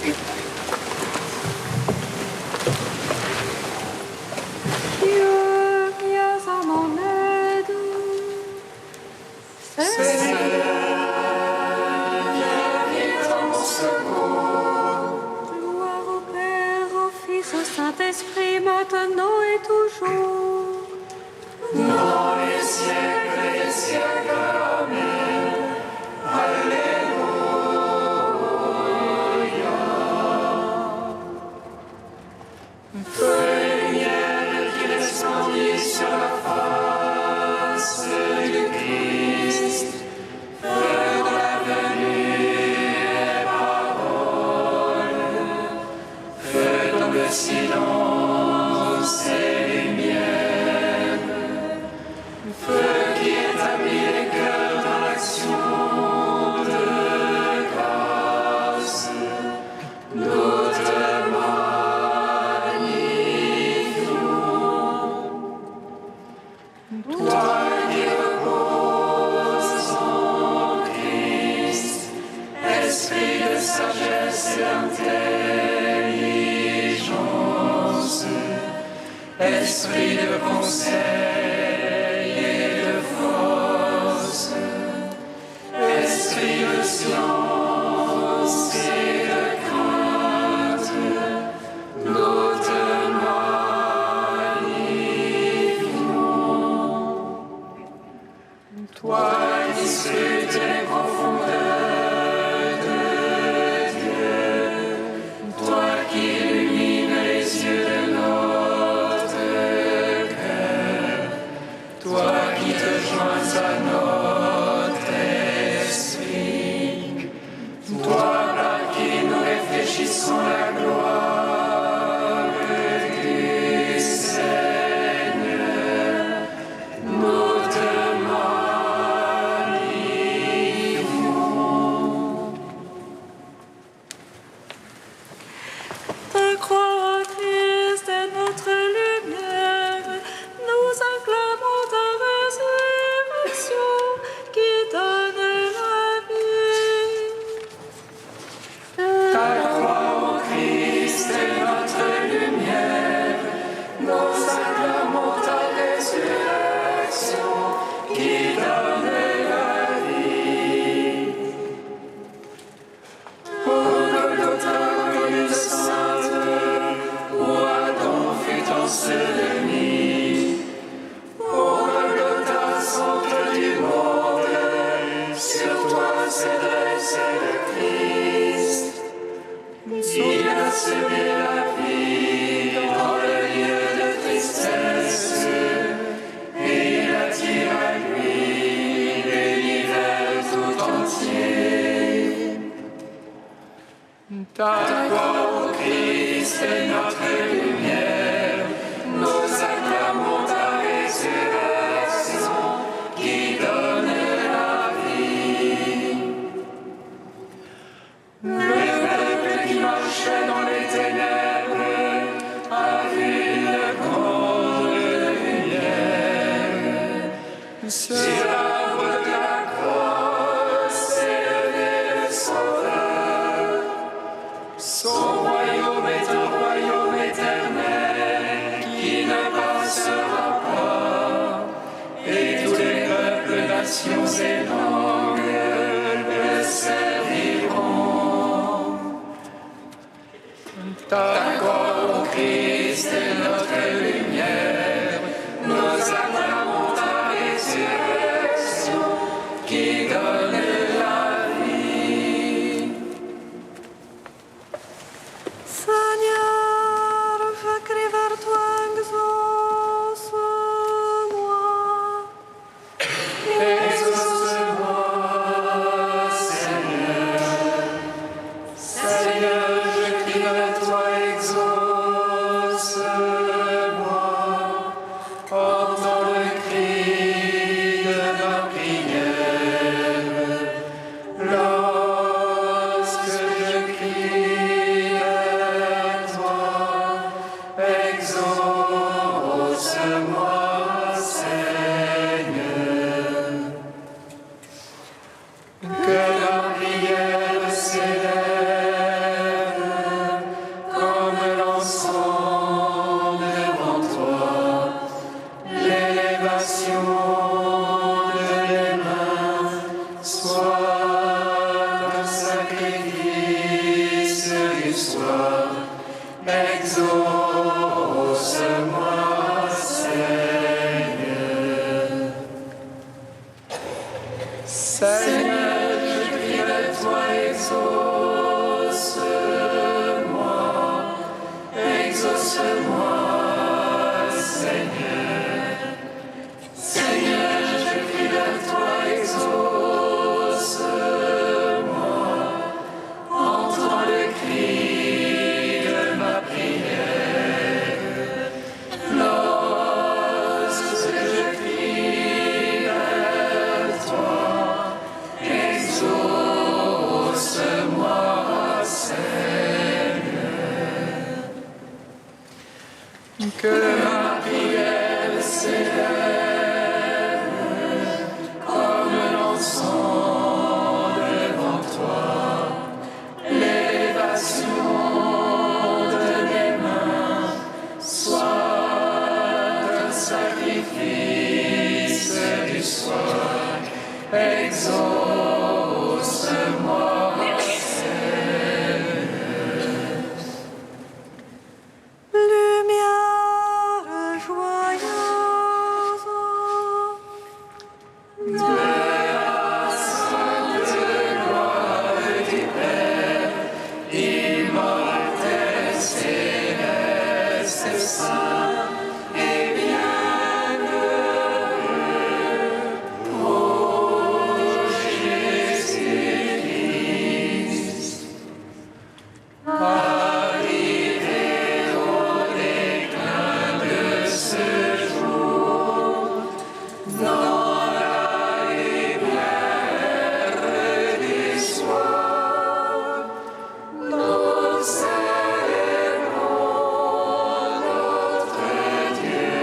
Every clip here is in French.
Dieu, viens à mon aide. Seigneur, viens à mon secours. gloire au Père, au Fils, au Saint-Esprit, maintenant et toujours. Dans les siècles des siècles. Amen. Alléluia. Feu et lumière qui resplendit sur la face du Christ. Feu dans la venue et parole. Feu dans le silence et lumière. Feu qui établit les cœurs dans l'action de grâce. Nous te magnifions. Toi qui reposes en Christ, esprit de sagesse et d'intelligence, esprit de conseil et de force, esprit de science et de crainte, nous te magnifions. Toi qui scrutes les profondeurs de Dieu, toi qui illumines les yeux de notre cœur, toi qui te joins à notre esprit, toi par qui nous réfléchissons la gloire du Seigneur, nous te magnifions. Ta croix, ô Christ, est notre lumière. Nous acclamons ta résurrection qui donne la vie. Ta croix, ô Christ, est notre lumière. Nous acclamons ta résurrection qui donne la vie. Ô Golgotha, connu de sainte, où Adam fut enseveli. Ô Golgotha, centre du monde, sur toi s'est dressé le Christ. Il a semé la vie dans le lieu de tristesse, et il attire à lui l'univers tout entier. Ta croix, ô Christ, est notre lumière. Nous acclamons ta résurrection qui donne la vie. Le peuple qui marchait dans les ténèbres a vu une grande lumière. Sur l'arbre de la croix s'est levé le Sauveur. Son royaume est un royaume éternel qui ne passera pas. Et tous les peuples, nations et langues le serviront. Ta croix, ô Christ, est notre lumière. Nous acclamons ta résurrection qui donne la vie. Seigneur, je crie vers toi, exauce-moi. Exauce-moi, Seigneur. Seigneur, je crie vers toi, exauce-moi. Entends le Exauce-moi, Seigneur. Seigneur, je crie à toi, exauce-moi. Exauce-moi, Seigneur. Seigneur, je crie à toi, exauce-moi. Entends le cri de ma prière. Lorsque je crie vers toi, exauce-moi, Seigneur. Que ma prière s'élève comme l'encens devant toi. L'élévation de mes mains soit un sacrifice du soir. Exauce-moi, Lumière joyeuse, immortel, céleste, saint et bienheureux. Ô Jésus-Christ, arrivé au déclin de ce jour, dans la lumière du soir, nous célébrons notre Dieu,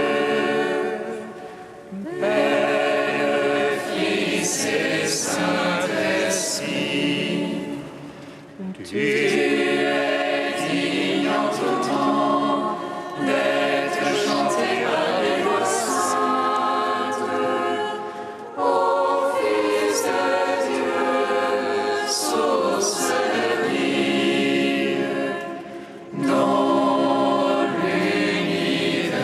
Père, Fils et Saint-Esprit. Tu es digne en tout temps d'être chanté par les voix saintes. Ô Fils de Dieu, source de vie, dans l'univers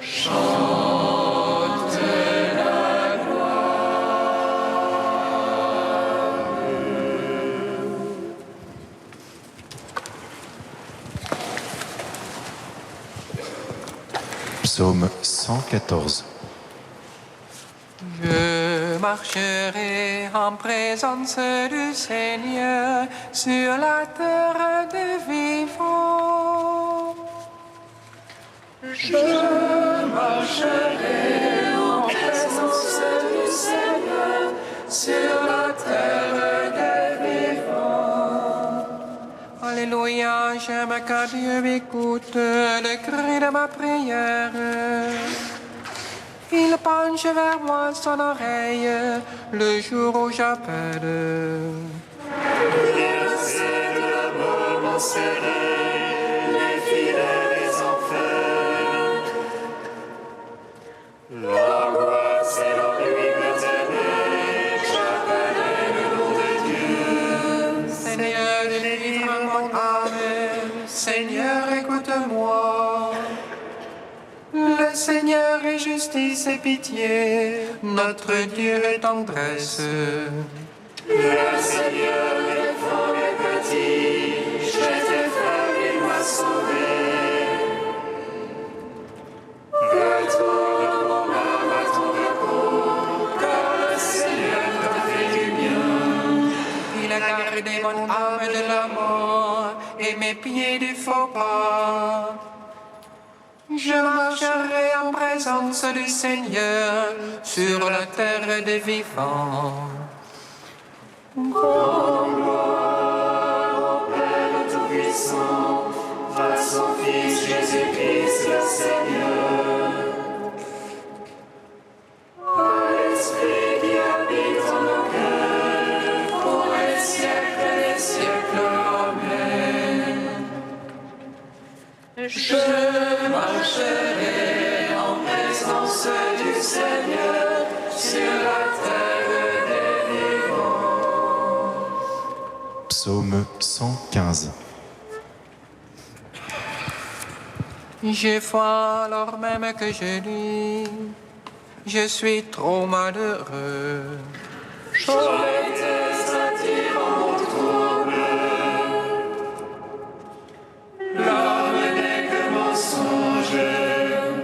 chante la gloire. Psaume 114. Je marcherai en présence du Seigneur sur la terre des vivants. Je marcherai en présence du Seigneur sur la terre des vivants. Alléluia, j'aime que Dieu écoute le cri de ma prière. Il penche vers moi son oreille le jour où j'appelle. Les lacets de la mort m'ont serré, les filets des enfers. L'angoisse et l'ennui me tenaient, j'appelais le nom de Dieu. Seigneur, délivre mon âme. Seigneur, écoute-moi. Le Seigneur est justice et pitié, notre Dieu est tendresse. Le Seigneur défend les petits, j'étais faible, il m'a sauvé. Retourne mon âme à ton repos, car le Seigneur t'a fait du bien. Il a gardé mon âme de la mort et mes pieds du faux pas. Je marcherai en présence du Seigneur sur la terre des vivants. Gloire au Père Tout-Puissant, à son Fils Jésus-Christ le Seigneur. À l'Esprit qui habite en nos cœurs, pour les siècles et les siècles. Amen. Je marcherai en présence du Seigneur sur la terre des vivants. Psaume 115. J'ai foi alors même que je dis, je suis trop malheureux. J'aurais tes attirants troubles. L'homme n'est que mensonge.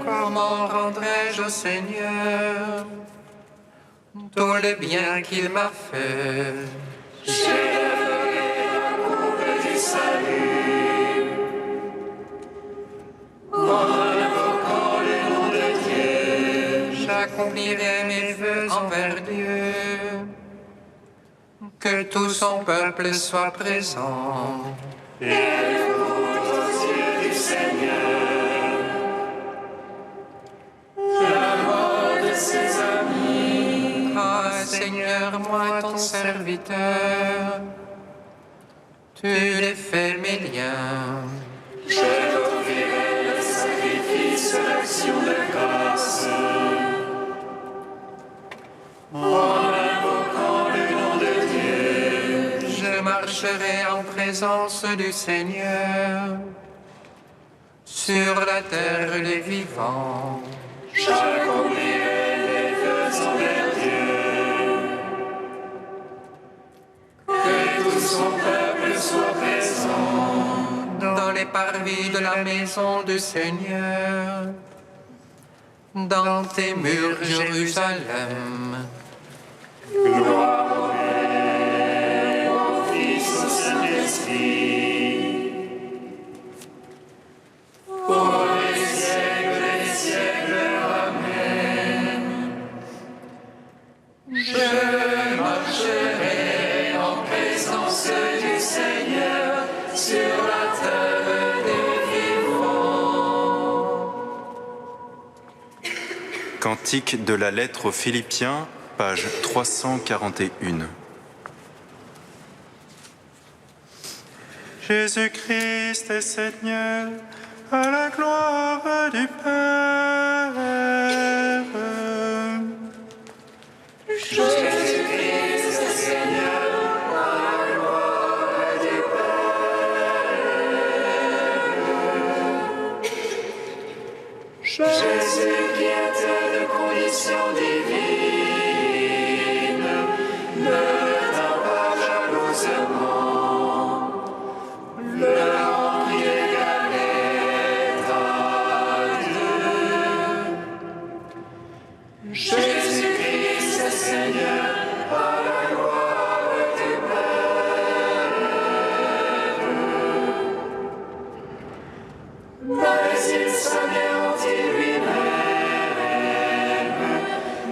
Comment rendrai-je au Seigneur tout le bien qu'il m'a fait? J'élèverai la coupe du salut. En invoquant le nom de Dieu, J'accomplirai mes vœux envers Dieu, que tout son peuple soit présent. et elle écoute aux yeux du Seigneur. La mort de ses amis. Ah, Seigneur, moi ton serviteur, tu défais mes liens. Je t'offrirai le sacrifice d'action de grâce. En invoquant le nom de Dieu, Je marcherai en présence du Seigneur sur la terre des vivants. j'accomplirai les vœux envers Dieu. Que tout son peuple soit présent. Dans les parvis de la maison du Seigneur, dans tes murs, Jérusalem. Gloire au Père, au Fils, au Saint-Esprit. Pour les siècles des siècles. Amen. Je marcherai en présence du Seigneur sur la terre des vivants. Cantique de la lettre aux Philippiens, page 341. Jésus-Christ est Seigneur, à la gloire du Père. Jésus-Christ est Seigneur, à la gloire du Père. Jésus qui était de condition divine, ne retint pas jalousement le rang qui égalait à Dieu. Jésus-Christ est Seigneur, à la gloire du Père. Mais il s'anéantit lui-même,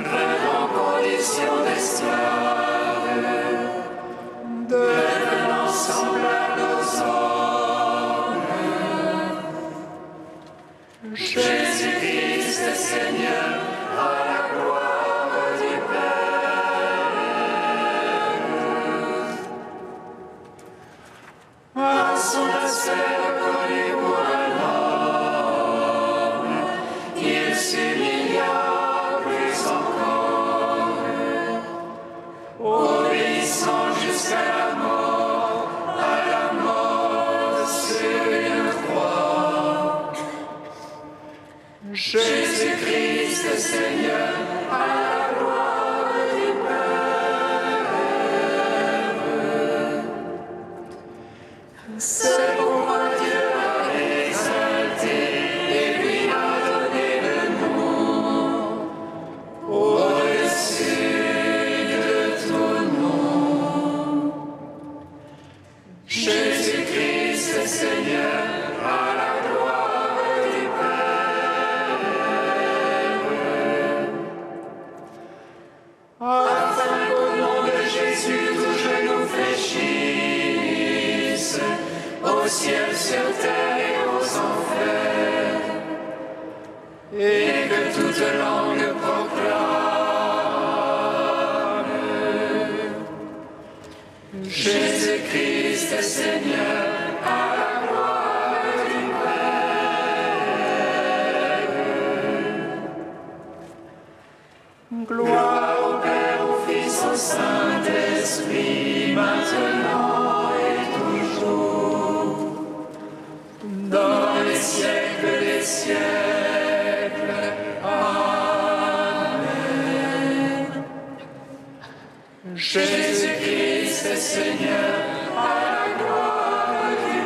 prenant condition d'esclave, devenant semblable aux hommes. Jésus-Christ est Seigneur, à la gloire du Père. À son aspect reconnu pour un homme, il s'humilia plus encore, obéissant jusqu'à la mort sur une croix. Jésus-Christ est Seigneur, à la gloire du Père. C'est pourquoi Dieu l'a exalté et lui a donné le nom au-dessus de tout nom. Jésus-Christ est Seigneur, à la gloire du Père. Afin qu'au nom de Jésus tout genou fléchisse, au ciel, sur terre et aux enfers, et que toute langue proclame: Jésus-Christ est Seigneur, à la gloire du Père. Gloire au Père, au Fils, au Saint-Esprit, maintenant et toujours, dans les siècles des siècles. Amen. Jésus-Christ est Seigneur, à la gloire du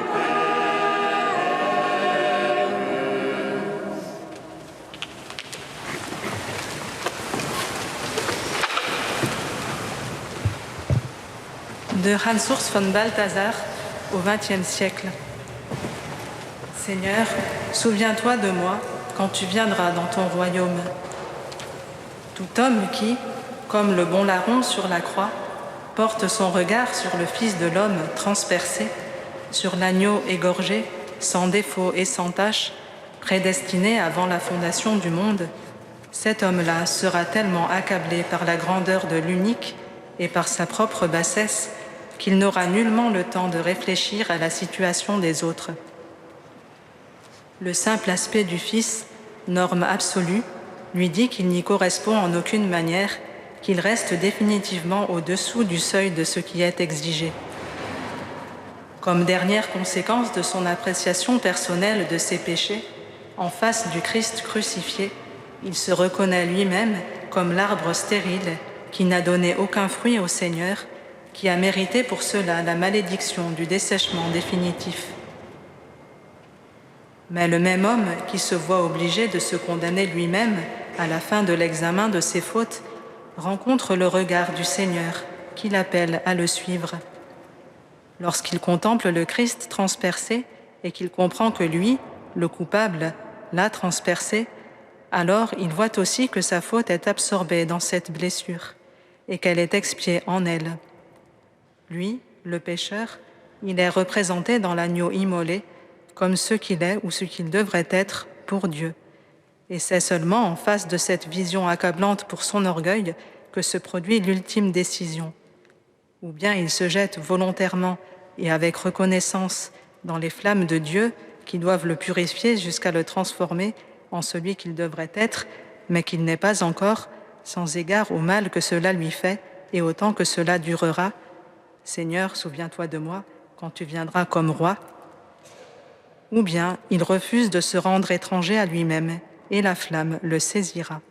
De Hans Urs von Balthasar au XXe siècle. Seigneur, souviens-toi de moi quand tu viendras dans ton royaume. Tout homme qui, comme le bon larron sur la croix, porte son regard sur le Fils de l'homme transpercé, sur l'agneau égorgé, sans défaut et sans tache, prédestiné avant la fondation du monde, cet homme-là sera tellement accablé par la grandeur de l'unique et par sa propre bassesse qu'il n'aura nullement le temps de réfléchir à la situation des autres. Le simple aspect du Fils, norme absolue, lui dit qu'il n'y correspond en aucune manière, qu'il reste définitivement au-dessous du seuil de ce qui est exigé. Comme dernière conséquence de son appréciation personnelle de ses péchés, en face du Christ crucifié, il se reconnaît lui-même comme l'arbre stérile qui n'a donné aucun fruit au Seigneur, qui a mérité pour cela la malédiction du dessèchement définitif. Mais le même homme qui se voit obligé de se condamner lui-même à la fin de l'examen de ses fautes rencontre le regard du Seigneur qui l'appelle à le suivre. Lorsqu'il contemple le Christ transpercé et qu'il comprend que lui, le coupable, l'a transpercé, alors il voit aussi que sa faute est absorbée dans cette blessure et qu'elle est expiée en elle. Lui, le pécheur, il est représenté dans l'agneau immolé comme ce qu'il est ou ce qu'il devrait être pour Dieu. Et c'est seulement en face de cette vision accablante pour son orgueil que se produit l'ultime décision. Ou bien il se jette volontairement et avec reconnaissance dans les flammes de Dieu qui doivent le purifier jusqu'à le transformer en celui qu'il devrait être, mais qu'il n'est pas encore, sans égard au mal que cela lui fait et au temps que cela durera. Seigneur, souviens-toi de moi quand tu viendras comme roi. Ou bien il refuse de se rendre étranger à lui-même et la flamme le saisira.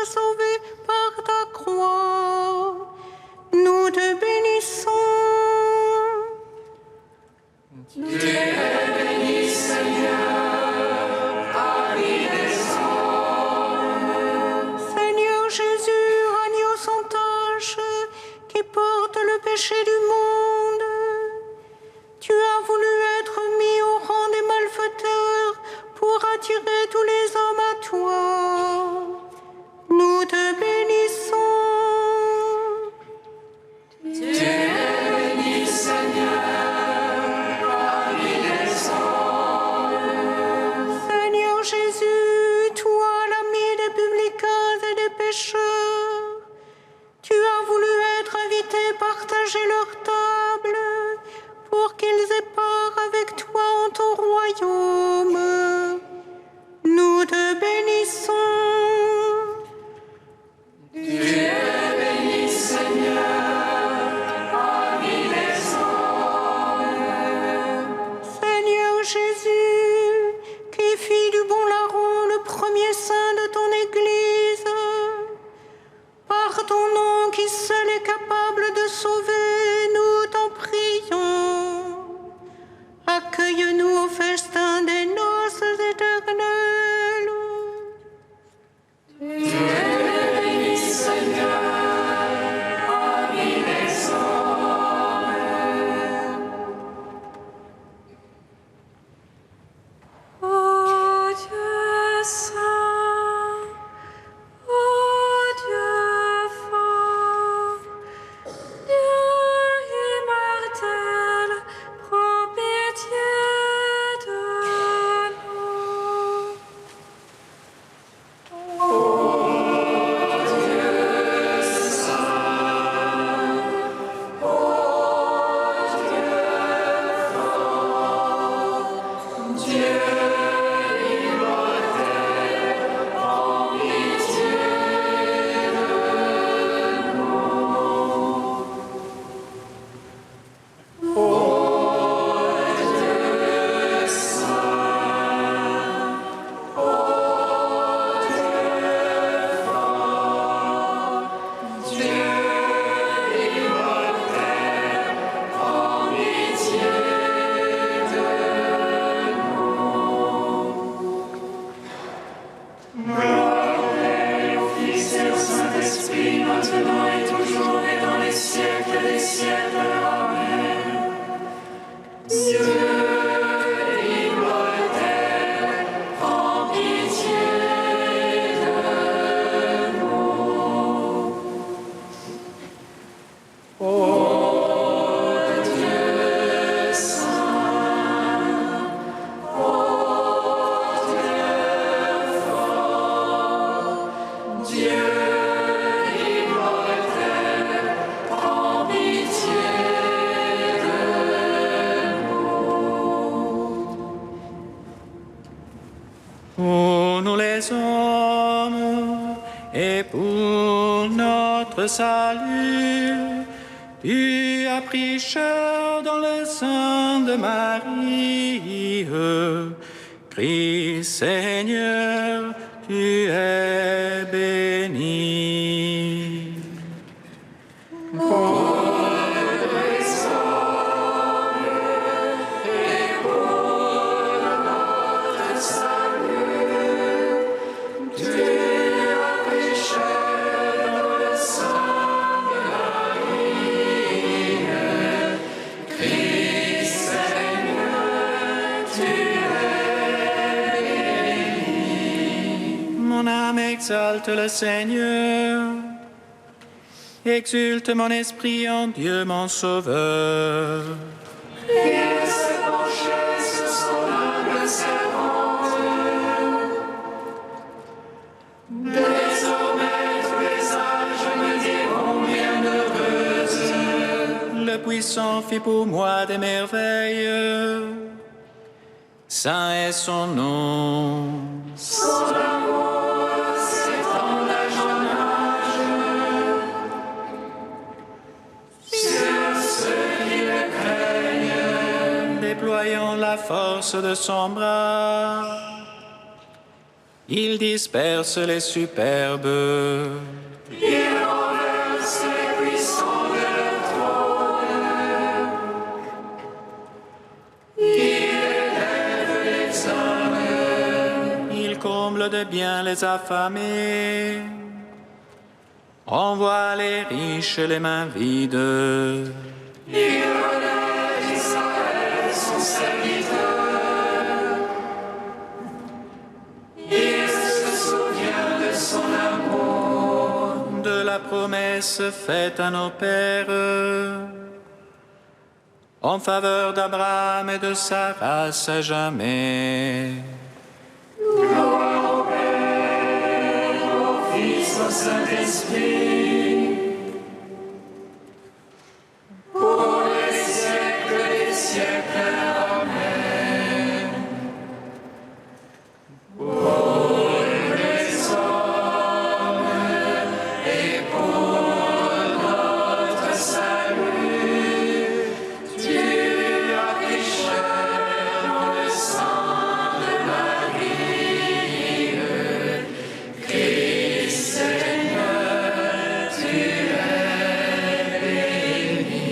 Sauvé. tous les hommes à toi. Nous te bénissons. Seigneur Jésus, toi, l'ami des publicains et des pécheurs, tu as voulu être invité, partager leur table, pour qu'ils aient part avec toi en ton royaume. Nous te bénissons. Seigneur Jésus, qui fit du bon larron le premier saint de ton Église, par ton nom qui seul est capable de sauver, nous t'en prions. Accueille-nous au festin des noces éternelles. Ô Dieu saint, ô Dieu fort, Dieu immortel, prends pitié de nous. Saint-Esprit, maintenant et toujours et dans les siècles des siècles. Amen. Dieu immortel, prends pitié de nous. Ô Dieu saint, ô Dieu fort, Dieu pour nous les hommes et pour notre salut, tu as pris chair dans le sein de Marie. Christ Seigneur, tu es béni. Mon âme exalte le Seigneur, exulte mon esprit en Dieu mon Sauveur. Il s'est penché sur son humble servante. Désormais tous les âges me diront bienheureuse. Le puissant fit pour moi des merveilles. Saint est son nom. Son amour s'étend d'âge en âge. Sur ceux qui le craignent. Déployant la force de son bras, il disperse les superbes. Il renverse les puissants de leur trône. Il élève les hommes. Il comble de bien les affamés, envoie les riches les mains vides. Il relève Israël, son serviteur. la promesse faite à nos pères, en faveur d'Abraham et de sa race à jamais. Gloire au Père, au Fils, au Saint-Esprit, pour les siècles des siècles. Amen. Pour les hommes et pour notre salut, tu as pris chair dans le sang de Marie. Christ Seigneur, tu es béni.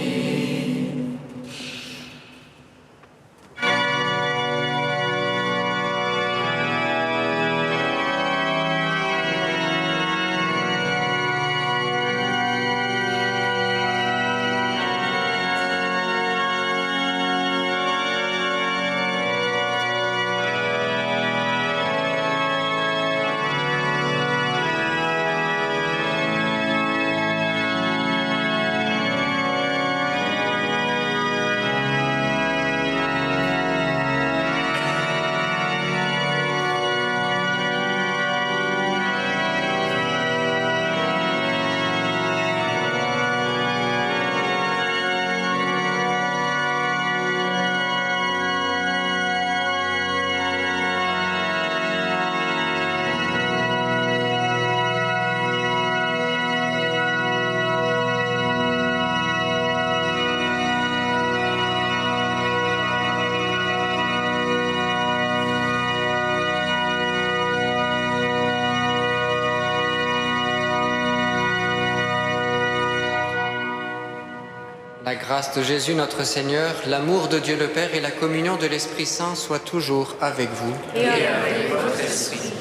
La grâce de Jésus notre Seigneur, l'amour de Dieu le Père et la communion de l'Esprit Saint soient toujours avec vous. Et avec votre esprit.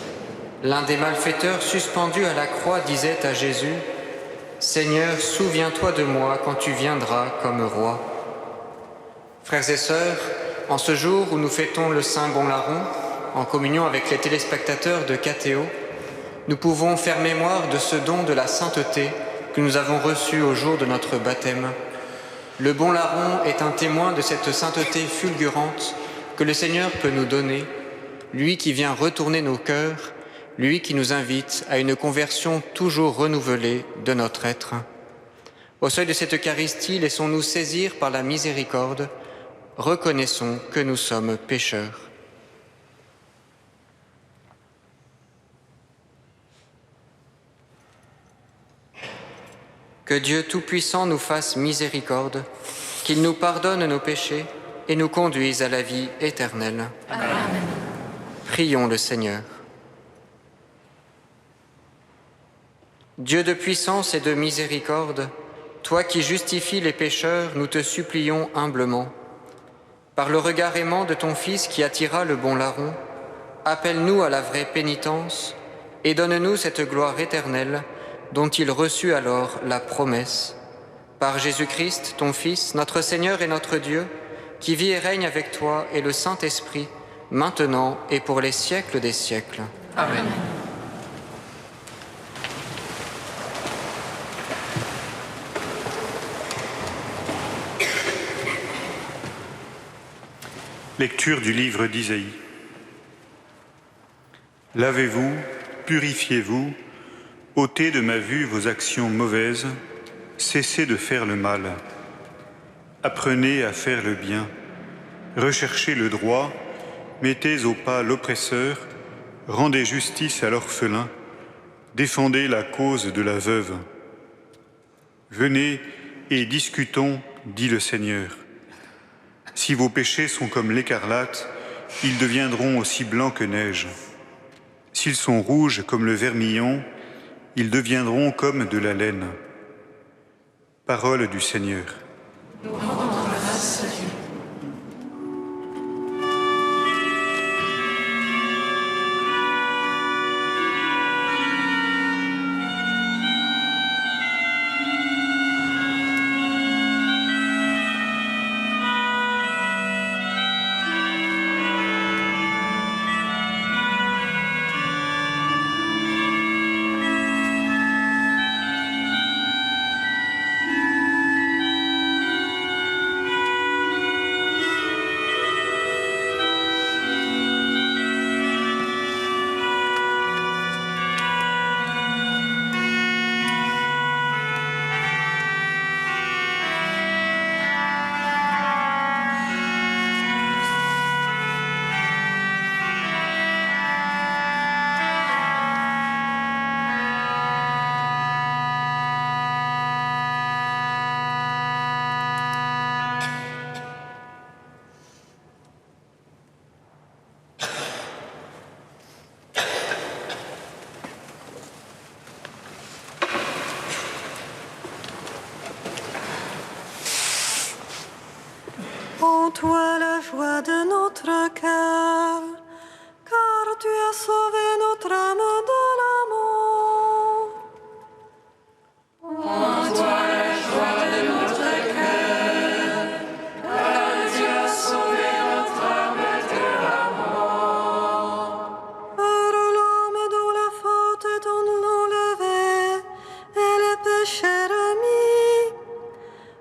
L'un des malfaiteurs suspendus à la croix disait à Jésus, « Seigneur, souviens-toi de moi quand tu viendras comme roi. » Frères et sœurs, en ce jour où nous fêtons le Saint Bon-Larron, en communion avec les téléspectateurs de KTO, nous pouvons faire mémoire de ce don de la sainteté que nous avons reçu au jour de notre baptême. Le bon larron est un témoin de cette sainteté fulgurante que le Seigneur peut nous donner, lui qui vient retourner nos cœurs, lui qui nous invite à une conversion toujours renouvelée de notre être. Au seuil de cette Eucharistie, laissons-nous saisir par la miséricorde, reconnaissons que nous sommes pécheurs. Que Dieu Tout-Puissant nous fasse miséricorde, qu'il nous pardonne nos péchés et nous conduise à la vie éternelle. Amen. Prions le Seigneur. Dieu de puissance et de miséricorde, toi qui justifies les pécheurs, nous te supplions humblement. Par le regard aimant de ton Fils qui attira le bon larron, appelle-nous à la vraie pénitence et donne-nous cette gloire éternelle dont il reçut alors la promesse. Par Jésus-Christ, ton Fils, notre Seigneur et notre Dieu, qui vit et règne avec toi et le Saint-Esprit, maintenant et pour les siècles des siècles. Amen. Lecture du livre d'Isaïe. Lavez-vous, purifiez-vous, ôtez de ma vue vos actions mauvaises, cessez de faire le mal. Apprenez à faire le bien, recherchez le droit, mettez au pas l'oppresseur, rendez justice à l'orphelin, défendez la cause de la veuve. Venez et discutons, dit le Seigneur. Si vos péchés sont comme l'écarlate, ils deviendront aussi blancs que neige. S'ils sont rouges comme le vermillon, ils deviendront comme de la laine. Parole du Seigneur. Nous rendons grâce à Dieu. toi la joie de notre cœur, car tu as sauvé notre âme de la mort. En toi la joie de notre cœur, car tu as sauvé notre âme de la mort. Heureux l'homme dont la faute est enlevée et les péchés remis.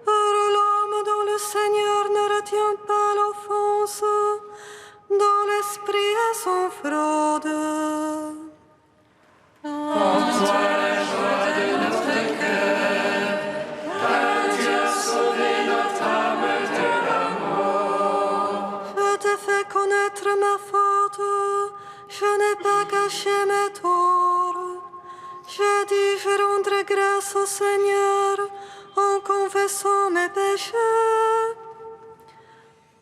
Heureux l'homme dont le Seigneur ne retient pas l'offense, dont l'esprit est sans fraude. En toi la joie de notre cœur, car tu as sauvé notre âme de la mort. Je t'ai fait connaître ma faute, je n'ai pas caché mes torts. J'ai dit, je rendrai grâce au Seigneur en confessant mes péchés.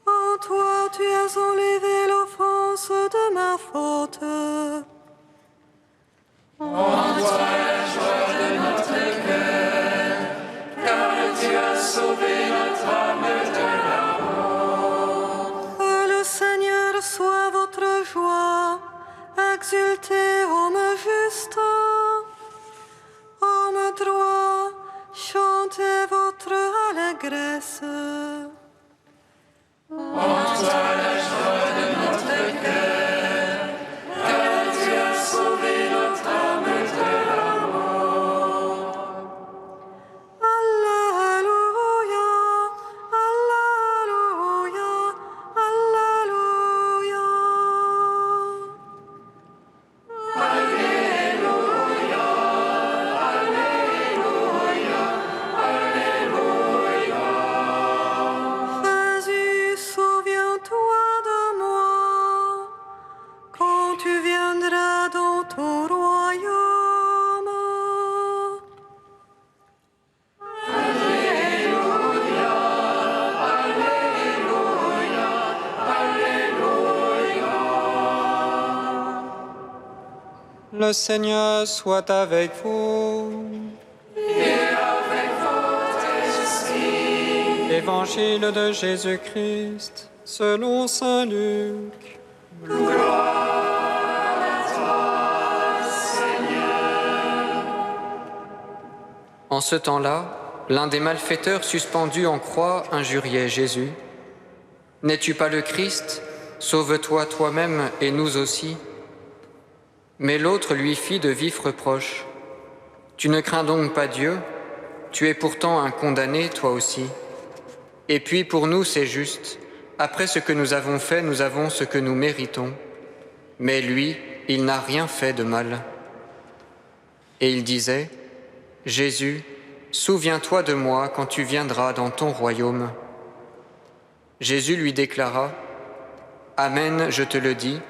En toi, tu as enlevé l'offense de ma faute. En toi la joie de notre cœur, car tu as sauvé notre âme de la mort. Que le Seigneur soit votre joie, exultez, homme juste. Homme droit, chantez votre allégresse. En toi la joie de notre cœur, car tu as sauvé notre âme de la mort. Alléluia, Alléluia, Alléluia. Jésus, souviens-toi de moi quand tu viendras dans ton royaume. Le Seigneur soit avec vous. Et avec votre esprit. Évangile de Jésus-Christ selon saint Luc. En ce temps-là, l'un des malfaiteurs suspendus en croix injuriait Jésus. « N'es-tu pas le Christ? Sauve-toi toi-même et nous aussi. » Mais l'autre lui fit de vifs reproches. « Tu ne crains donc pas Dieu? Tu es pourtant un condamné, toi aussi. Et puis pour nous c'est juste. Après ce que nous avons fait, nous avons ce que nous méritons. Mais lui, il n'a rien fait de mal. » Et il disait, « Jésus, souviens-toi de moi quand tu viendras dans ton royaume. » Jésus lui déclara, « Amen, je te le dis,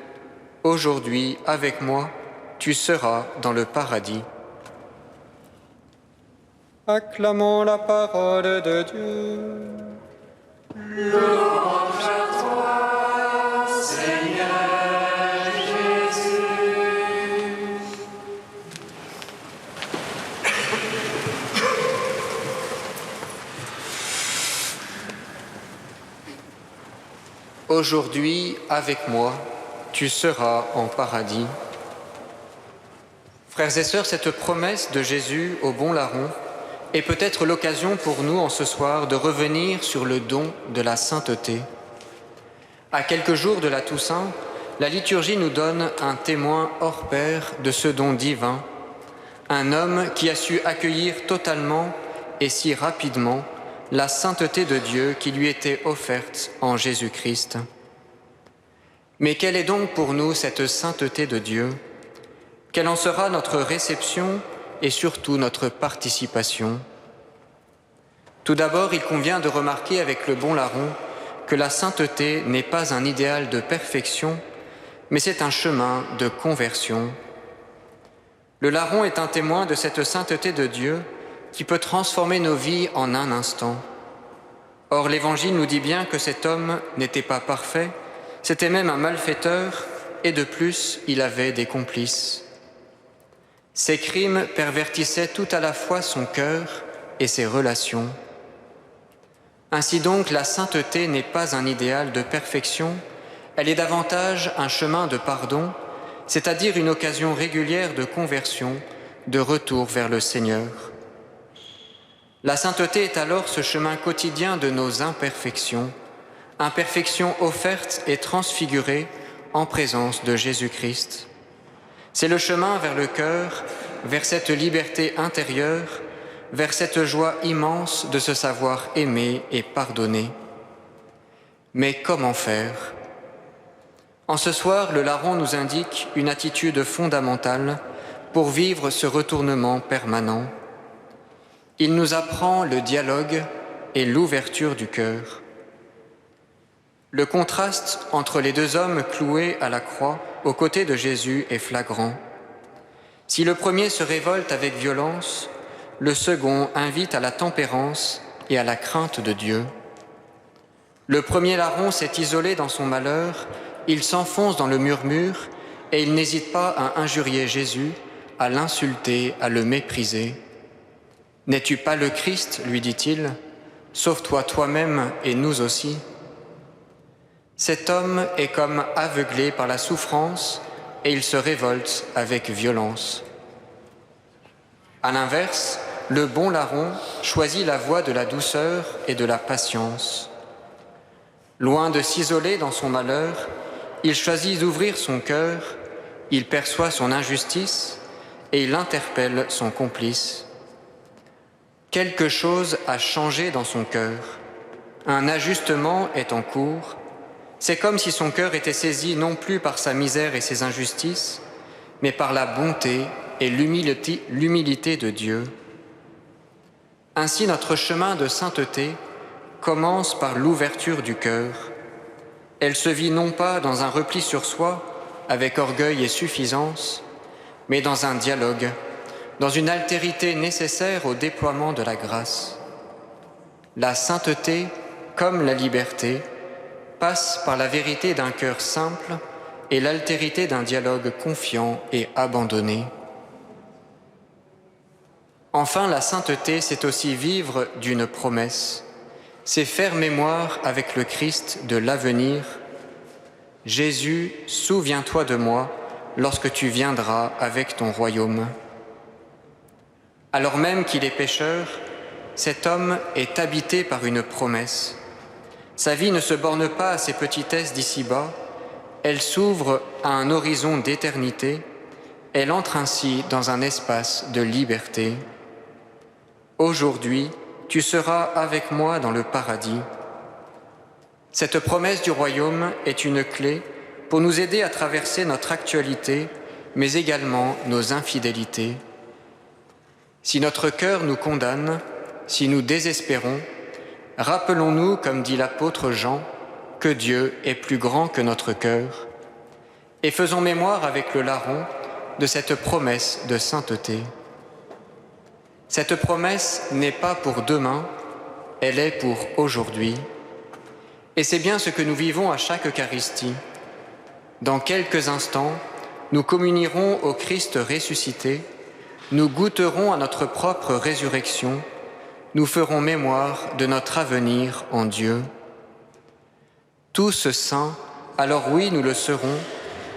aujourd'hui, avec moi, tu seras dans le paradis. » Acclamons la parole de Dieu. Louange à toi, Seigneur Jésus. Aujourd'hui, avec moi, tu seras en paradis. Frères et sœurs, cette promesse de Jésus au bon larron est peut-être l'occasion pour nous en ce soir de revenir sur le don de la sainteté. À quelques jours de la Toussaint, la liturgie nous donne un témoin hors pair de ce don divin, un homme qui a su accueillir totalement et si rapidement la sainteté de Dieu qui lui était offerte en Jésus-Christ. Mais quelle est donc pour nous cette sainteté de Dieu? Quelle en sera notre réception et surtout notre participation? Tout d'abord, il convient de remarquer avec le bon larron que la sainteté n'est pas un idéal de perfection, mais c'est un chemin de conversion. Le larron est un témoin de cette sainteté de Dieu qui peut transformer nos vies en un instant. Or, l'Évangile nous dit bien que cet homme n'était pas parfait, c'était même un malfaiteur, et de plus, il avait des complices. Ses crimes pervertissaient tout à la fois son cœur et ses relations. Ainsi donc, la sainteté n'est pas un idéal de perfection, elle est davantage un chemin de pardon, c'est-à-dire une occasion régulière de conversion, de retour vers le Seigneur. La sainteté est alors ce chemin quotidien de nos imperfections, imperfections offertes et transfigurées en présence de Jésus-Christ. C'est le chemin vers le cœur, vers cette liberté intérieure, vers cette joie immense de se savoir aimer et pardonner. Mais comment faire ? En ce soir, le larron nous indique une attitude fondamentale pour vivre ce retournement permanent. Il nous apprend le dialogue et l'ouverture du cœur. Le contraste entre les deux hommes cloués à la croix aux côtés de Jésus est flagrant. Si le premier se révolte avec violence, le second invite à la tempérance et à la crainte de Dieu. Le premier larron s'est isolé dans son malheur, il s'enfonce dans le murmure et il n'hésite pas à injurier Jésus, à l'insulter, à le mépriser. « N'es-tu pas le Christ ?» lui dit-il. « Sauve-toi toi-même et nous aussi. » Cet homme est comme aveuglé par la souffrance et il se révolte avec violence. À l'inverse, le bon larron choisit la voie de la douceur et de la patience. Loin de s'isoler dans son malheur, il choisit d'ouvrir son cœur, il perçoit son injustice et il interpelle son complice. Quelque chose a changé dans son cœur. Un ajustement est en cours. C'est comme si son cœur était saisi non plus par sa misère et ses injustices, mais par la bonté et l'humilité de Dieu. Ainsi, notre chemin de sainteté commence par l'ouverture du cœur. Elle se vit non pas dans un repli sur soi, avec orgueil et suffisance, mais dans un dialogue, dans une altérité nécessaire au déploiement de la grâce. La sainteté, comme la liberté, passe par la vérité d'un cœur simple et l'altérité d'un dialogue confiant et abandonné. Enfin, la sainteté, c'est aussi vivre d'une promesse. C'est faire mémoire avec le Christ de l'avenir. Jésus, souviens-toi de moi lorsque tu viendras avec ton royaume. Alors même qu'il est pécheur, cet homme est habité par une promesse. Sa vie ne se borne pas à ses petitesses d'ici-bas, elle s'ouvre à un horizon d'éternité, elle entre ainsi dans un espace de liberté. Aujourd'hui, tu seras avec moi dans le paradis. Cette promesse du royaume est une clé pour nous aider à traverser notre actualité, mais également nos infidélités. Si notre cœur nous condamne, si nous désespérons, rappelons-nous, comme dit l'apôtre Jean, que Dieu est plus grand que notre cœur, et faisons mémoire avec le larron de cette promesse de sainteté. Cette promesse n'est pas pour demain, elle est pour aujourd'hui. Et c'est bien ce que nous vivons à chaque Eucharistie. Dans quelques instants, nous communierons au Christ ressuscité, nous goûterons à notre propre résurrection, nous ferons mémoire de notre avenir en Dieu. Tous saints, alors oui, nous le serons,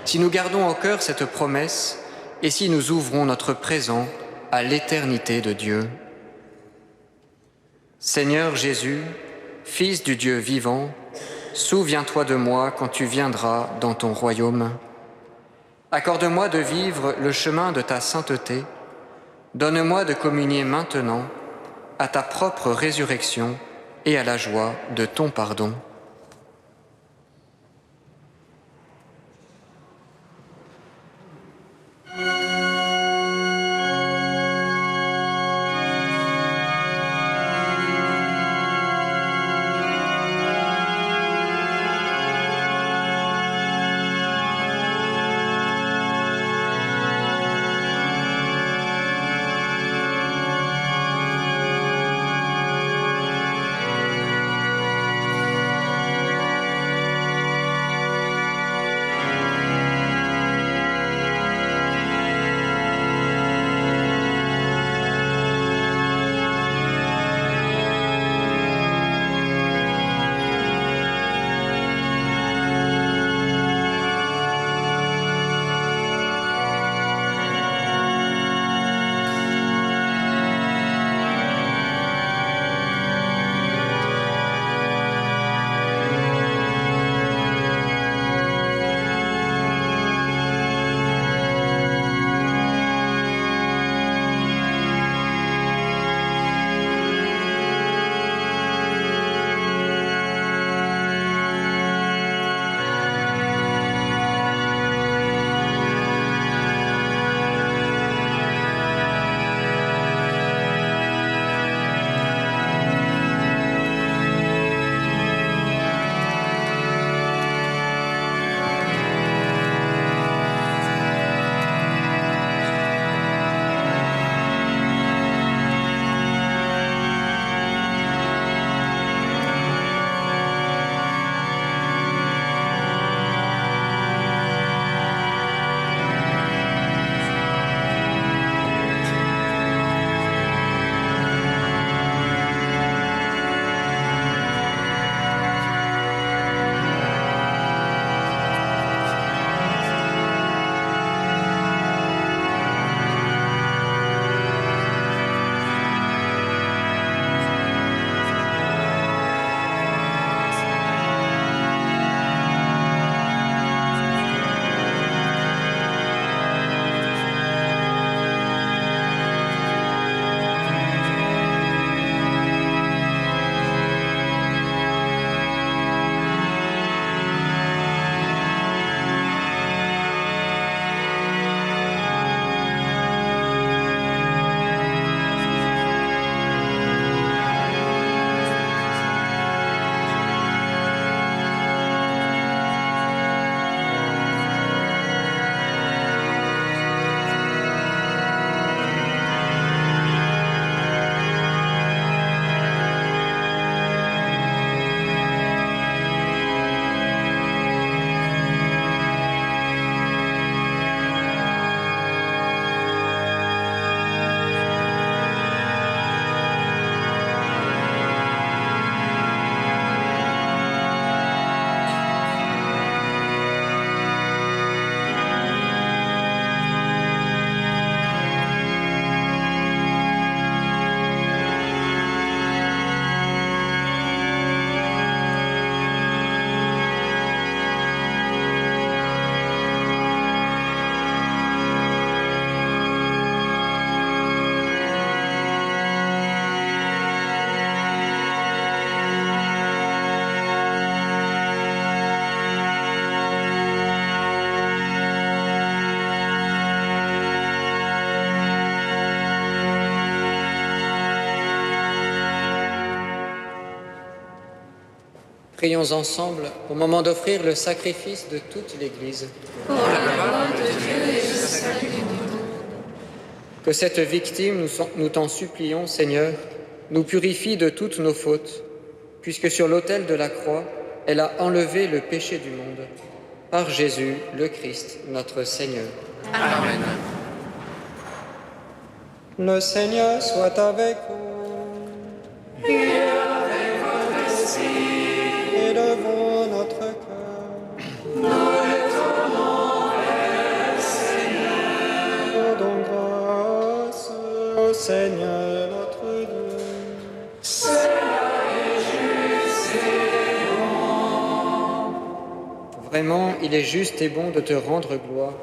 si nous gardons au cœur cette promesse et si nous ouvrons notre présent à l'éternité de Dieu. Seigneur Jésus, Fils du Dieu vivant, souviens-toi de moi quand tu viendras dans ton royaume. Accorde-moi de vivre le chemin de ta sainteté. Donne-moi de communier maintenant à ta propre résurrection et à la joie de ton pardon. Prions ensemble au moment d'offrir le sacrifice de toute l'Église. Pour la gloire de Dieu et le salut du monde. Que cette victime, nous t'en supplions, Seigneur, nous purifie de toutes nos fautes, puisque sur l'autel de la croix, elle a enlevé le péché du monde. Par Jésus, le Christ, notre Seigneur. Amen. Le Seigneur soit avec vous. Et avec votre esprit, Élevons notre cœur. nous le tournons vers le Seigneur. Rendons grâce au Seigneur notre Dieu. Cela est juste et Vraiment, il est juste et bon de te rendre gloire,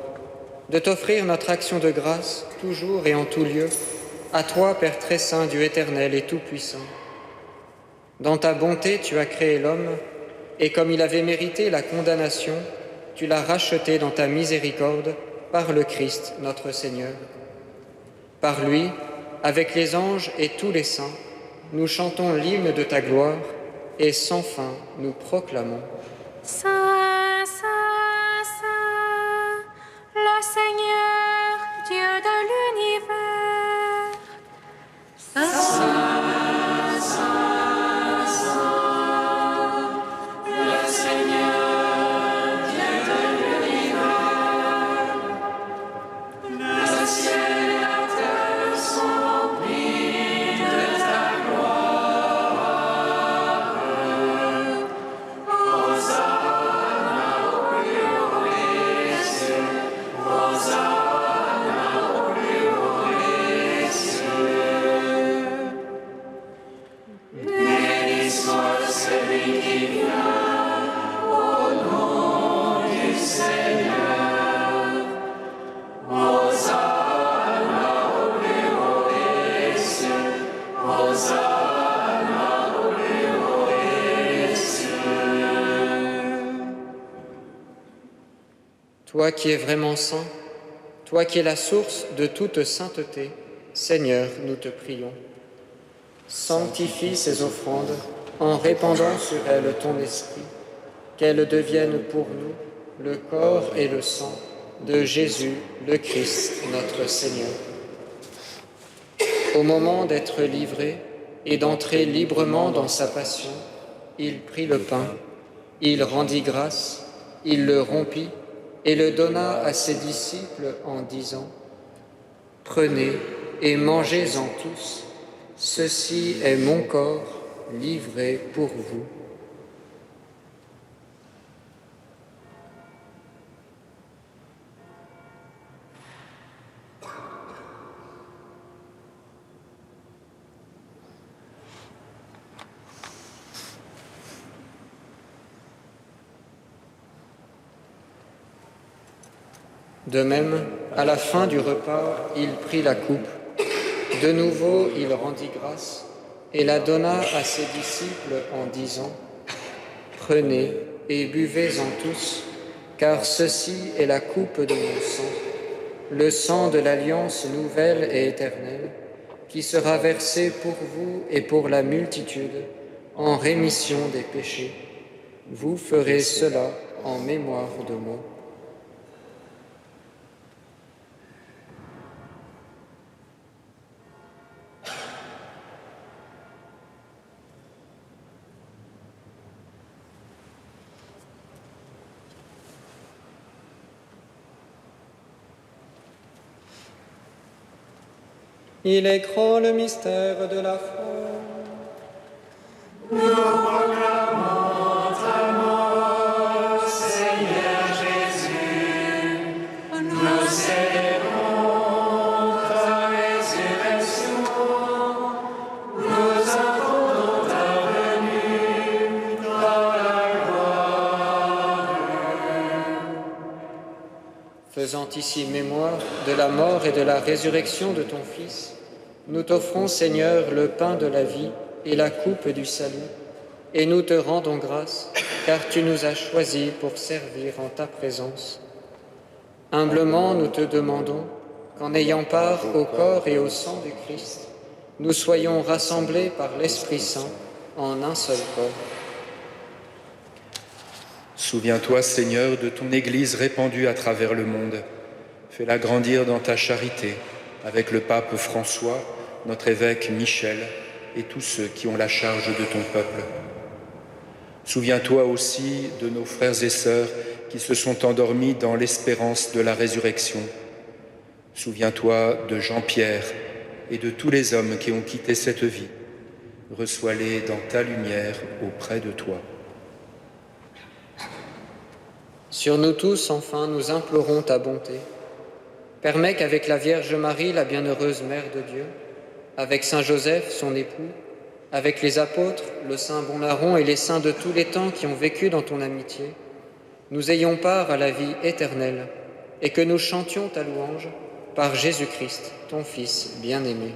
de t'offrir notre action de grâce, toujours et en tout lieu, à toi, Père très saint, Dieu éternel et tout-puissant. Dans ta bonté, tu as créé l'homme, et comme il avait mérité la condamnation, tu l'as racheté dans ta miséricorde par le Christ, notre Seigneur. Par lui, avec les anges et tous les saints, nous chantons l'hymne de ta gloire, et sans fin nous proclamons. Saint, Saint, Saint, le Seigneur, Dieu de l'univers. le Seigneur, Dieu de l'univers. Le ciel et la terre sont remplis de ta gloire. Hosanna au plus haut des cieux. Hosanna au plus haut des cieux. Béni soit celui qui vient au nom du Seigneur. Hosanna au plus haut des cieux. Hosanna au plus haut des cieux. Toi qui es vraiment saint, toi qui es la source de toute sainteté, Seigneur, nous te prions. Sanctifie ces offrandes en répandant sur elles ton esprit, qu'elles deviennent pour nous le corps et le sang de Jésus, le Christ, notre Seigneur. Au moment d'être livré et d'entrer librement dans sa passion, il prit le pain, il rendit grâce, il le rompit et le donna à ses disciples en disant : « Prenez et mangez-en tous, ceci est mon corps livré pour vous. » De même, à la fin du repas, il prit la coupe. De nouveau, il rendit grâce et la donna à ses disciples en disant : « Prenez et buvez-en tous, car ceci est la coupe de mon sang, le sang de l'alliance nouvelle et éternelle, qui sera versé pour vous et pour la multitude en rémission des péchés. Vous ferez cela en mémoire de moi. » Il est grand le mystère de la foi. Nous proclamons ta mort, Seigneur Jésus. Nous célébrons ta résurrection. Nous attendons ta venue dans la gloire. Faisant ici mémoire de la mort et de la résurrection de ton Fils, nous t'offrons, Seigneur, le pain de la vie et la coupe du salut, et nous te rendons grâce, car tu nous as choisis pour servir en ta présence. Humblement, nous te demandons qu'en ayant part au corps et au sang du Christ, nous soyons rassemblés par l'Esprit Saint en un seul corps. Souviens-toi, Seigneur, de ton Église répandue à travers le monde. Fais-la grandir dans ta charité, avec le pape François, notre évêque Michel et tous ceux qui ont la charge de ton peuple. Souviens-toi aussi de nos frères et sœurs qui se sont endormis dans l'espérance de la résurrection. Souviens-toi de Jean-Pierre et de tous les hommes qui ont quitté cette vie. Reçois-les dans ta lumière auprès de toi. Sur nous tous, enfin, nous implorons ta bonté. Permets qu'avec la Vierge Marie, la bienheureuse Mère de Dieu, avec Saint Joseph, son époux, avec les apôtres, le Saint Bonaron et les saints de tous les temps qui ont vécu dans ton amitié, nous ayons part à la vie éternelle et que nous chantions ta louange par Jésus-Christ, ton Fils bien-aimé.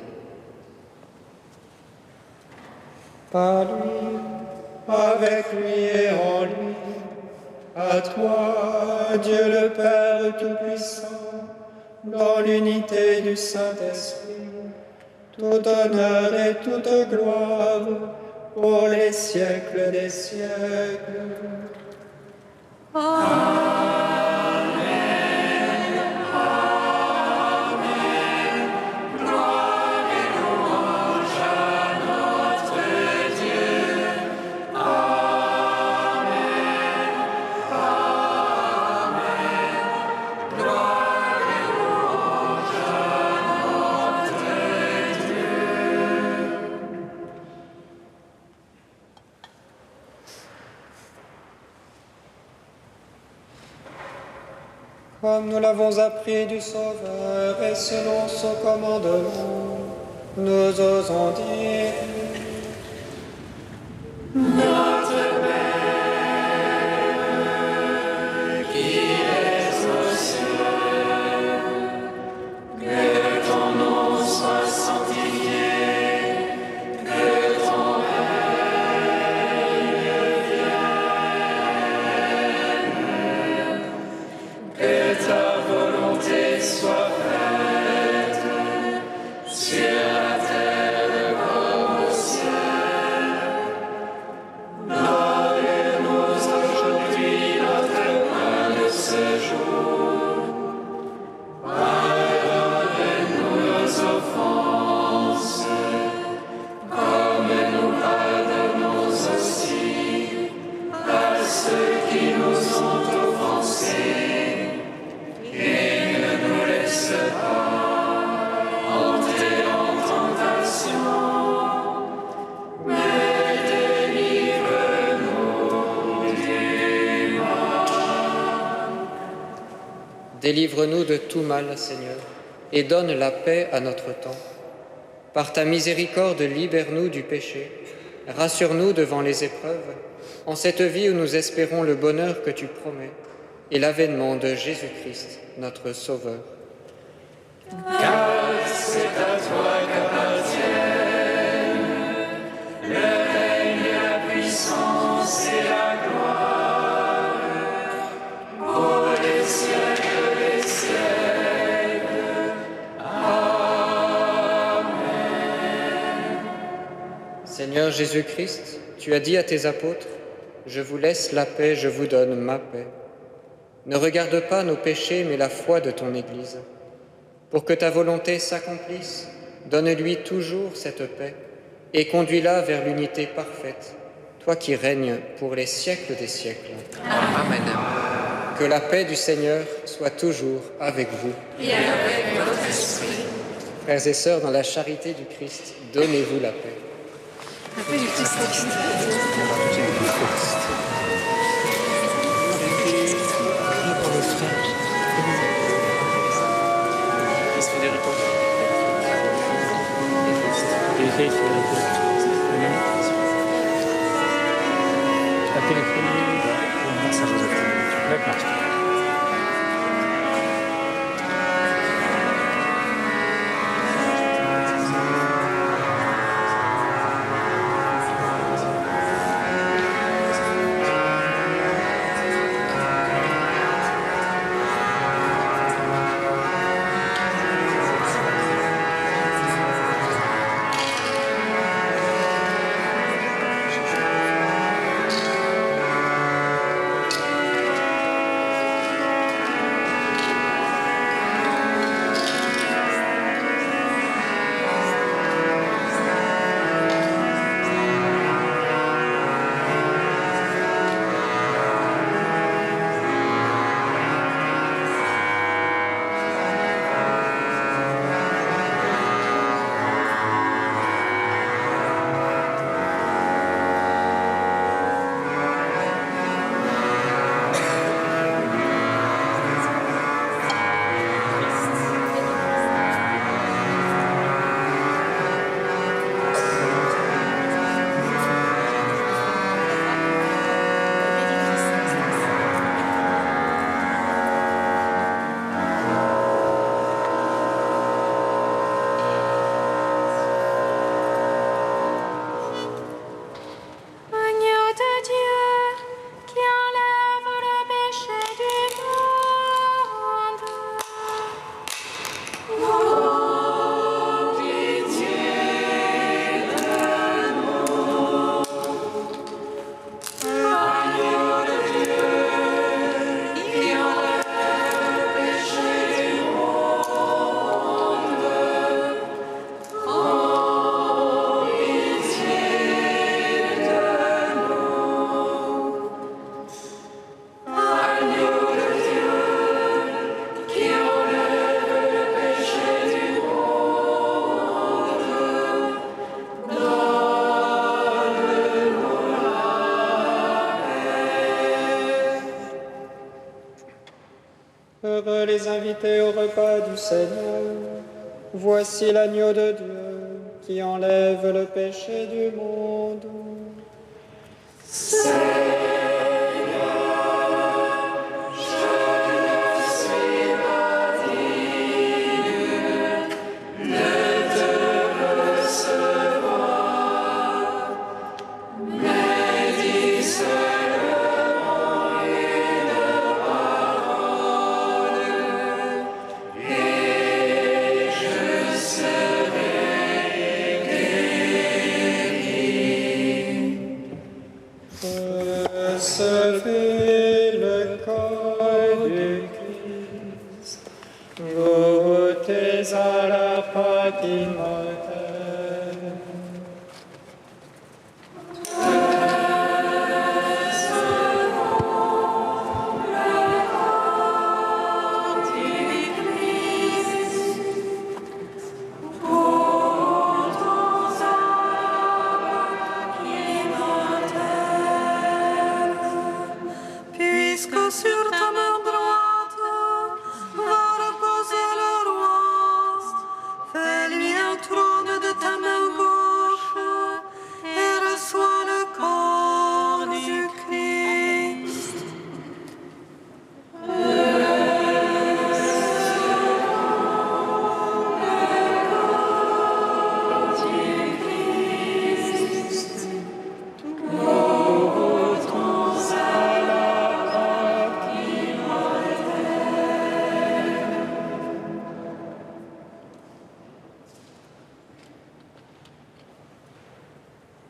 Par lui, avec lui et en lui, à toi, Dieu le Père Tout-Puissant, dans l'unité du Saint-Esprit, tout honneur et toute gloire pour les siècles des siècles. Amen. Comme nous l'avons appris du Sauveur et selon son commandement, nous osons dire: Notre Père, qui es aux cieux, que ton nom soit sanctifié, que ton règne vienne, que ta volonté soit faite sur la terre comme au ciel. Donne-nous aujourd'hui notre pain de ce jour. Pardonne-nous nos offenses, comme nous pardonnons aussi à ceux qui nous ont offensés. Et ne nous laisse pas entrer en tentation, mais délivre-nous du mal. Délivre-nous de tout mal, Seigneur, et donne la paix à notre temps. Par ta miséricorde, libère-nous du péché. Rassure-nous devant les épreuves, en cette vie où nous espérons le bonheur que tu promets et l'avènement de Jésus-Christ, notre Sauveur. Car c'est à toi qu'appartiennent le règne, la puissance et la gloire pour les siècles des siècles. Amen. Seigneur Jésus-Christ, tu as dit à tes apôtres: « Je vous laisse la paix, je vous donne ma paix. » Ne regarde pas nos péchés, mais la foi de ton Église. Pour que ta volonté s'accomplisse, donne-lui toujours cette paix et conduis-la vers l'unité parfaite, toi qui règnes pour les siècles des siècles. Amen. Que la paix du Seigneur soit toujours avec vous. Et avec votre esprit. Frères et sœurs, dans la charité du Christ, donnez-vous la paix. La paix du Christ. Seigneur, voici l'agneau de Dieu qui enlève le péché du monde. Recevez le corps du Christ, goûtez à la Pâque immortelle. Puisque sur ta main droite va reposer le roi, fais-lui un trône de ta main gauche et reçois le corps du Christ.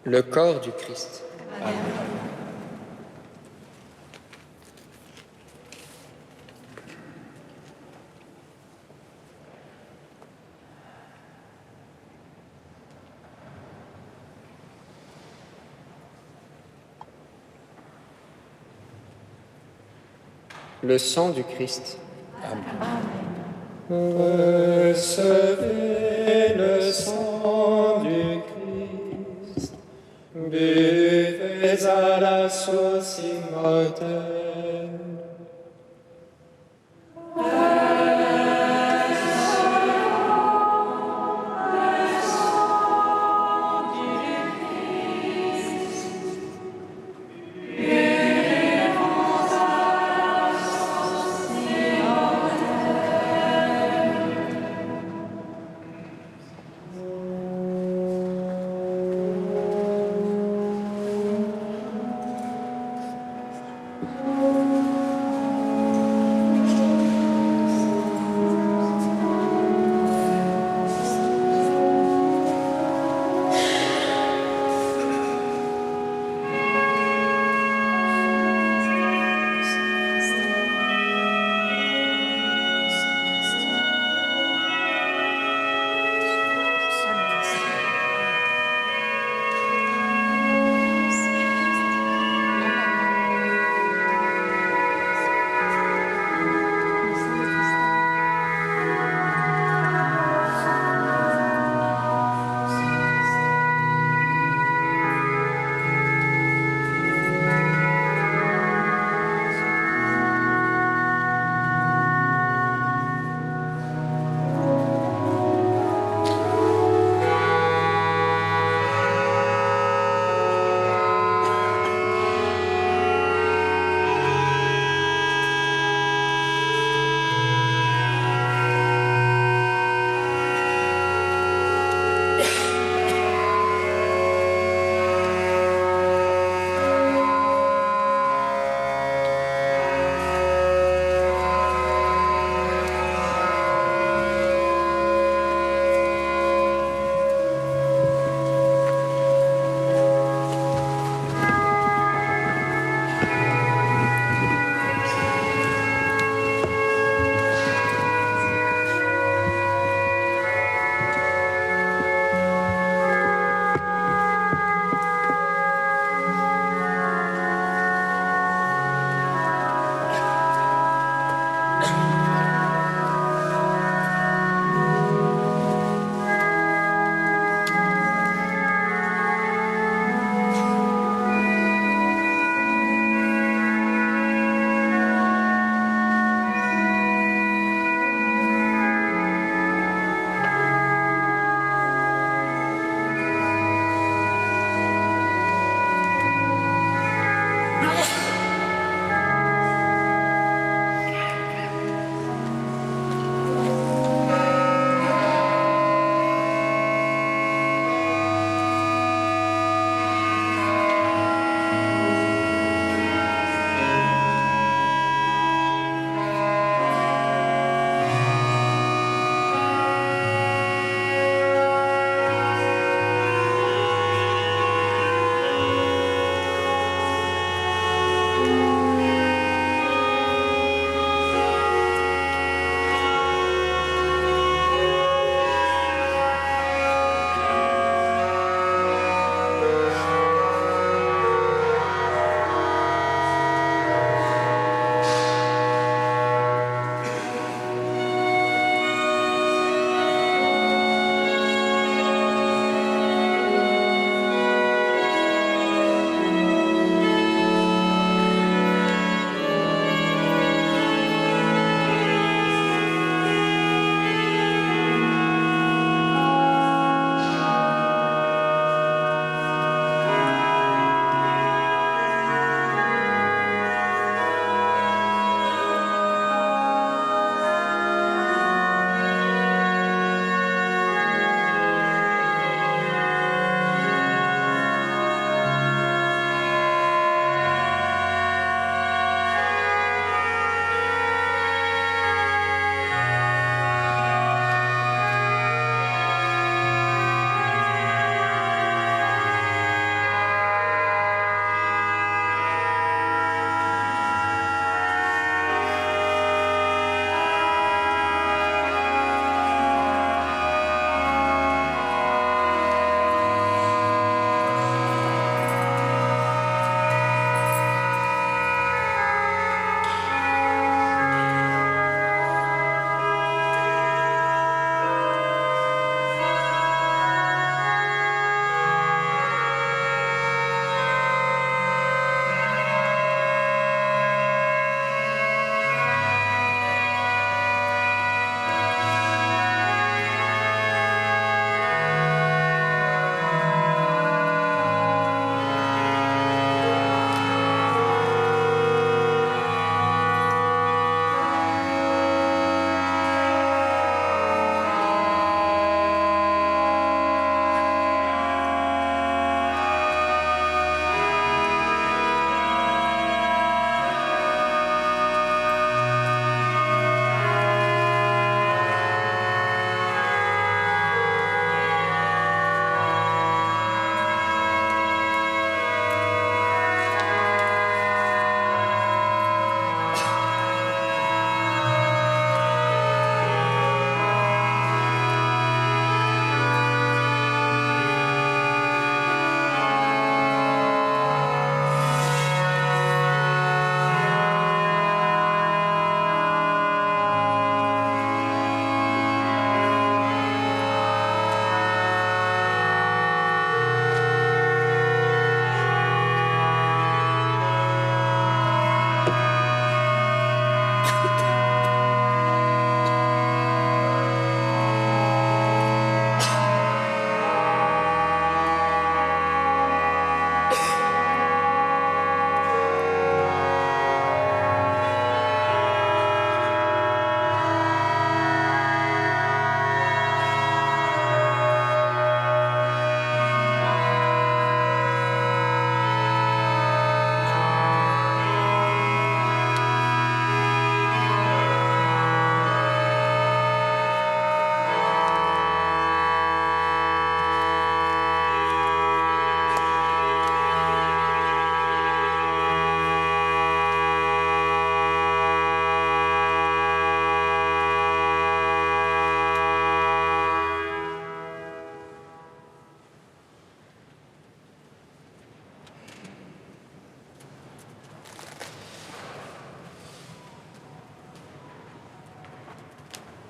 Le corps du Christ. Le sang du Christ. Recevez le sang du Christ, buvez à la source immortelle.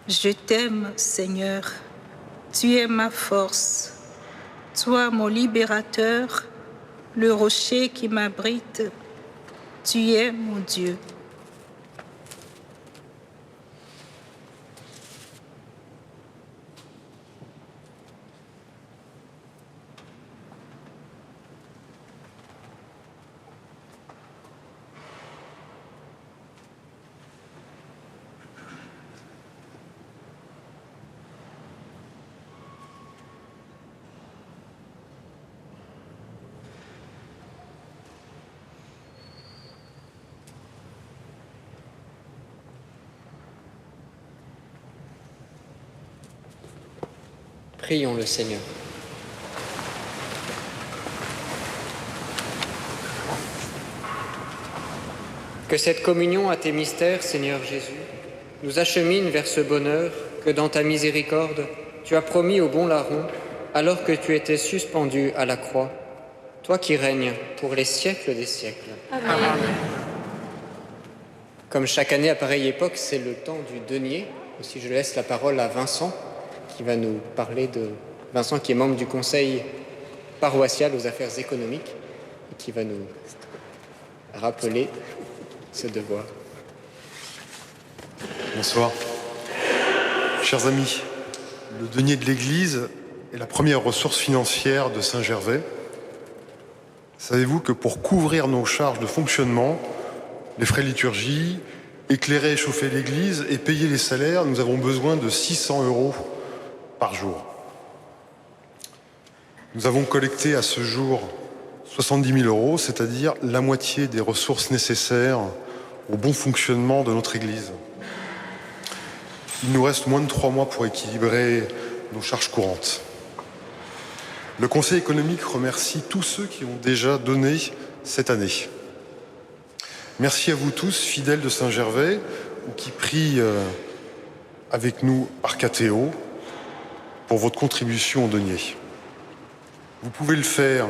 Je t'aime, Seigneur. Tu es ma force. Toi, mon libérateur, le rocher qui m'abrite. Tu es mon Dieu. Prions le Seigneur. Que cette communion à tes mystères, Seigneur Jésus, nous achemine vers ce bonheur que dans ta miséricorde, tu as promis au bon larron alors que tu étais suspendu à la croix, toi qui règnes pour les siècles des siècles. Amen. Comme chaque année à pareille époque, c'est le temps du denier. Aussi, je laisse la parole à Vincent, qui va nous parler de Vincent, qui est membre du conseil paroissial aux affaires économiques, et qui va nous rappeler ce devoir. Bonsoir. Chers amis, le denier de l'Église est la première ressource financière de Saint-Gervais. Savez-vous que pour couvrir nos charges de fonctionnement, les frais de liturgie, éclairer et chauffer l'Église et payer les salaires, nous avons besoin de 600 € par jour. Nous avons collecté à ce jour 70 000 €, c'est-à-dire la moitié des ressources nécessaires au bon fonctionnement de notre Église. Il nous reste moins de 3 mois pour équilibrer nos charges courantes. Le Conseil économique remercie tous ceux qui ont déjà donné cette année. Merci à vous tous, fidèles de Saint-Gervais, ou qui prient avec nous par KTO, pour votre contribution au denier. Vous pouvez le faire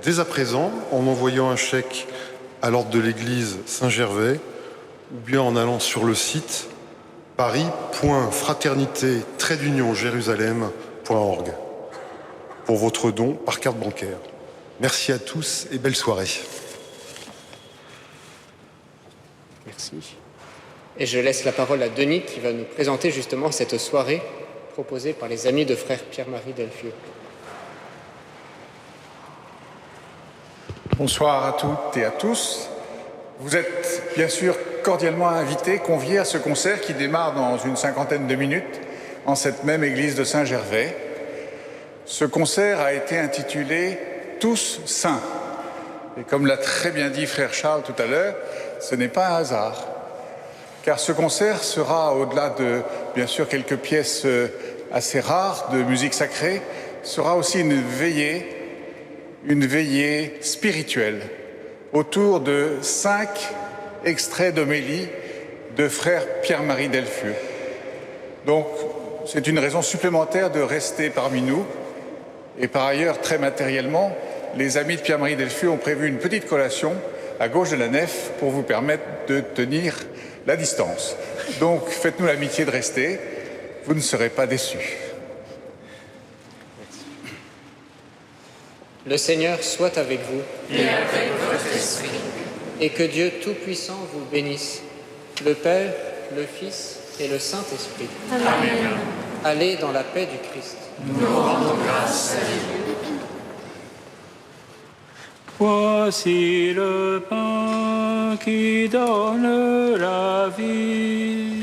dès à présent en envoyant un chèque à l'ordre de l'Église Saint-Gervais ou bien en allant sur le site paris.fraternité-jérusalem.org pour votre don par carte bancaire. Merci à tous et belle soirée. Merci. Et je laisse la parole à Denis qui va nous présenter justement cette soirée proposée par les amis de frère Pierre-Marie Delfieux. Bonsoir à toutes et à tous. Vous êtes bien sûr cordialement invités, conviés à ce concert qui démarre dans une cinquantaine de minutes en cette même église de Saint-Gervais. Ce concert a été intitulé « Tous saints ». Et comme l'a très bien dit frère Charles tout à l'heure, ce n'est pas un hasard. Car ce concert sera, au-delà de, bien sûr, quelques pièces assez rares de musique sacrée, sera aussi une veillée spirituelle autour de 5 extraits d'homélie de frère Pierre-Marie Delfieux. Donc, c'est une raison supplémentaire de rester parmi nous. Et par ailleurs, très matériellement, les amis de Pierre-Marie Delfieux ont prévu une petite collation à gauche de la nef pour vous permettre de tenir la distance. Donc, faites-nous l'amitié de rester, vous ne serez pas déçus. Le Seigneur soit avec vous. Et avec votre esprit. Et que Dieu Tout-Puissant vous bénisse, le Père, le Fils et le Saint-Esprit. Amen. Allez dans la paix du Christ. Nous rendons grâce à Dieu. Voici le pain qui donne la vie.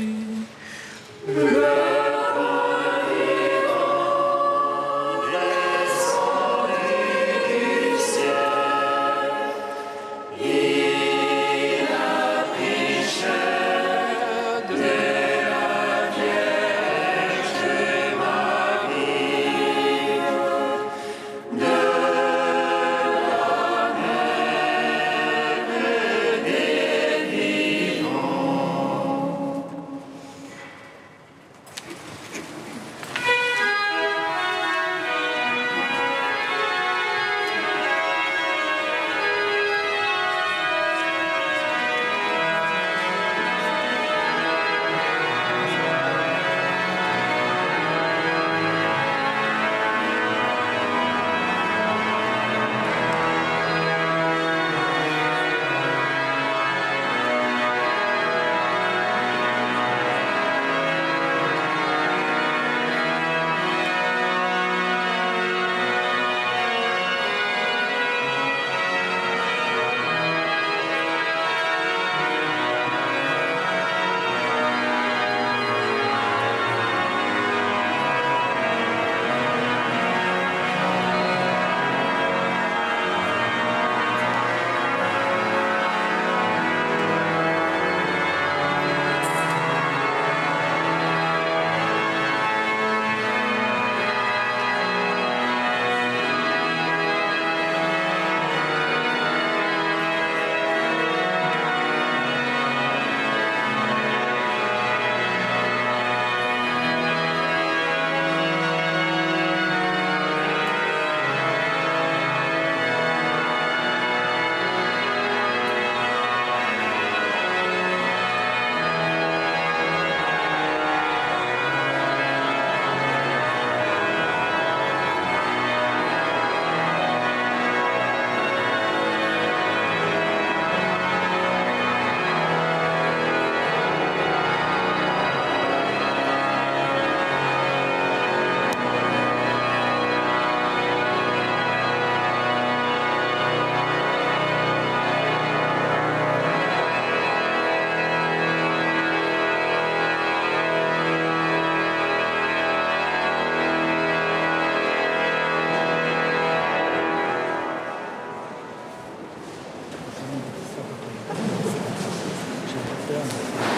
bien.